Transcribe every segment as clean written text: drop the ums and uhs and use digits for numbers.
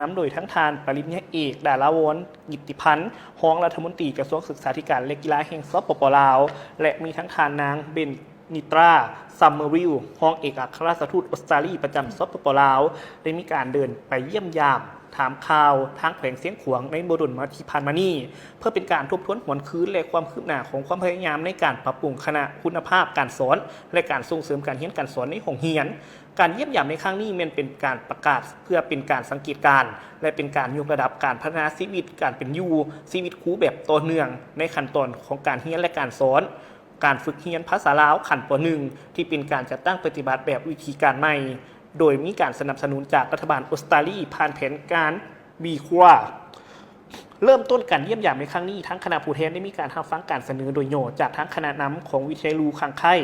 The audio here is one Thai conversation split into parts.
นำโดยทั้งทานปริญญาเอกดาราวรกิตติพันธ์รองรัฐมนตรีกระทรวงศึกษาธิการและกีฬาแห่งสปป.ลาวและมีทั้งทานนางเบนนิตราซัมเมอร์วิลรองเอกอัครราชทูตออสเตรเลียประจำสปป.ลาวได้มีการเดินไปเยี่ยมยามถามข่าวทางแขวงเสียงขวางในโมดุลมาที่ผ่านมานี้เพื่อเป็นการทบทวนหวนคืนและความคืบหน้าของความพยายามในการปรับปรุงคณะคุณภาพการสอนและการส่งเสริมการเรียนการสอนในห้องเรียนการเยี่ยมยามในครั้งนี้มันเป็นการประกาศเพื่อเป็นการสังเกตการณ์และเป็นการยกระดับการพัฒนาชีวิตการเป็นอยู่ชีวิตครูแบบต่อเนื่องในขั้นตอนของการเรียนและการสอนการฝึกเรียนภาษาลาวขั้นป .1 ที่เป็นการจัดตั้งปฏิบัติแบบวิธีการใหม่โดยมีการสนับสนุนจากรัฐบาลออสเตรเลียผ่านแผนการวีคว้าเริ่มต้นการเยี่ยมยามในครั้งนี้ทั้งคณะผู้แทนได้มีการรับฟังการเสนอโดยโยจากทั้งคณะนำของวิทยาลูคังไข่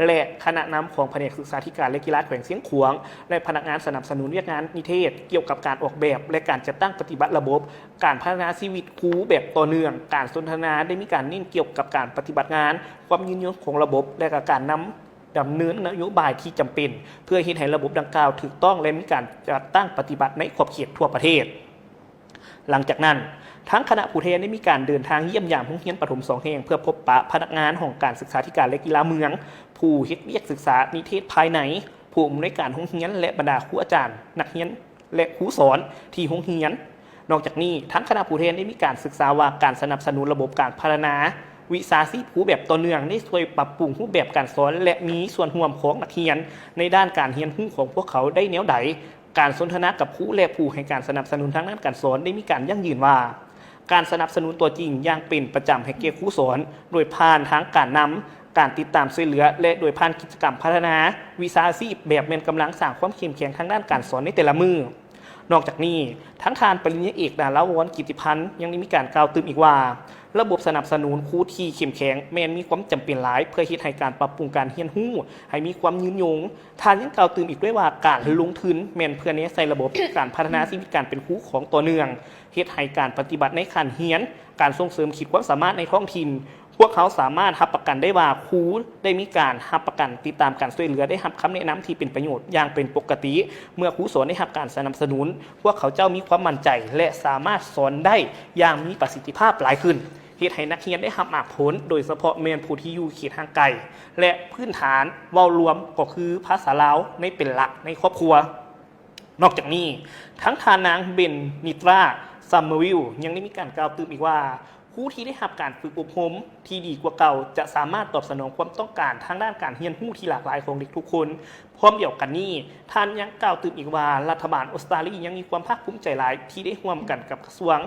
และคณะนำของแผนกศึกษาธิการและกีฬาแขวงเสียงขวางและพนักงานสนับสนุนเรียกงานนิเทศเกี่ยวกับการออกแบบและการจัดตั้งปฏิบัติระบบการพัฒนาชีวิตครูแบบต่อเนื่องการสนทนาได้มีการเน้นเกี่ยวกับการปฏิบัติงานความยืนยงของระบบและการนำดำเนินนโยบายที่จำเป็นเพื่อให้ระบบดังกล่าวถูกต้องและมีการจัดตั้งปฏิบัติในขอบเขตทั่วประเทศหลังจากนั้นทั้งคณะผู้แทนได้มีการเดินทางเยี่ยมยามโรงเรียนประถม2 แห่งเพื่อพบปะพนักงานของการศึกษาธิการและกีฬาเมืองผู้เฮ็ดเวียกศึกษานิเทศภายในผู้อำนวยการโรงเรียนและบรรดาครูอาจารย์นักเรียนและครูสอนที่โรงเรียนนอกจากนี้ทั้งคณะผู้แทนได้มีการศึกษาว่าการสนับสนุนระบบการพัฒนาวิชาชีพครูแบบต่อเนื่องได้ช่วยปรับปรุงรูปแบบการสอนและมีส่วนร่วมของนักเรียนในด้านการเรียนรู้ของพวกเขาได้แนวใดการสนทนากับครูและผู้ให้การสนับสนุนทางด้านการสอนได้มีการยั่งยืนว่าการสนับสนุนตัวจริงอย่างเป็นประจำให้แก่ครูสอนโดยผ่านทางการนำการติดตามช่วยเหลือและโดยผ่านกิจกรรมพัฒนาวิชาชีพแบบเป็นกำลังสร้างความเข้มแข็งทางด้านการสอนในแต่ละมือนอกจากนี้ทั้งทานปริญญาเอกดาราวรกิตติพันธ์ยังได้มีการกล่าวเติมอีกว่าระบบสนับสนุนครูที่เข้มแข็งแม้นมีความจำเป็นหลายเพื่อเฮ็ดให้การปรับปรุงการเรียนรู้ให้มีความยืนยงทานยังกล่าวเติมอีกด้วยว่าการลงทุนแม้นเพื่อเน้นใส่ระบบการพัฒนาชีวิตการเป็นครูของต่อเนื่องเฮ็ดให้การปฏิบัติในขั้นเรียนการส่งเสริมขีดความสามารถในท้องถิ่นพวกเขาสามารถรับประกันได้ว่าครูได้มีการรับประกันติดตามการช่วยเหลือได้รับคำแนะนำที่เป็นประโยชน์อย่างเป็นปกติเมื่อครูสอนได้รับการสนับสนุนพวกเขาเจ้ามีความมั่นใจและสามารถสอนได้อย่างมีประสิทธิภาพหลายขึ้นเฮ็ดให้นักเรียนได้รับมากผลโดยเฉพาะแม่นผู้ที่อยู่เขตห่างไกลและพื้นฐานเว้ารวมก็คือภาษาลาวในเป็นหลักในครอบครัวนอกจากนี้ทั้งทานางเบนนิตราซัมเมอร์วิลยังได้มีการกล่าวเติมอีกว่าครูที่ได้รับการฝึกอบรมที่ดีกว่าเก่าจะสามารถตอบสนองความต้องการทางด้านการเรียนรู้ที่หลากหลายของเด็กทุกคนพร้อมเดียวกันนี้ท่านยังกล่าวเติมอีกว่ารัฐบาลออสเตรเลียยังมีความภาคภูมิใจหลายที่ได้ร่วมกันกับกระทรวง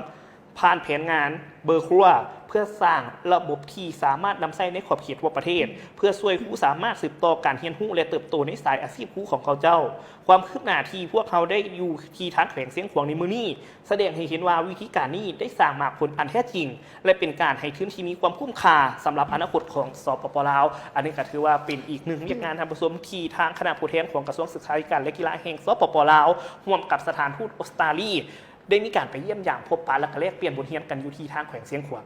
ผ่านแผนงานเบอร์ครัวเพื่อสร้างระบบที่สามารถนำใช้ในขอบเขตทั่วประเทศเพื่อช่วยครูสามารถสืบต่อการเรียนรู้และเติบโตในสายอาชีพครูของเขาเจ้าความคืบหน้าที่พวกเขาได้อยู่ที่ทางแขวงเสียงขวางในมือนี้แสดงให้เห็นว่าวิธีการนี้ได้สร้างมากผลอันแท้จริงและเป็นการให้ทุนที่มีความคุ้มค่าสำหรับอนาคตของสปป.ลาวอันนี้ก็ถือว่าเป็นอีกหนึ่งเรื่องงานทางผสมที่ทางคณะผู้แทนของกระทรวงศึกษาธิการและกีฬาแห่งสปป.ลาวร่วมกับสถานทูตออสเตรเลียได้มีการไปเยี่ยมยามพบปะและแลกเปลี่ยนบทเรียนกันอยู่ที่ทางแขวงเสียงขวาง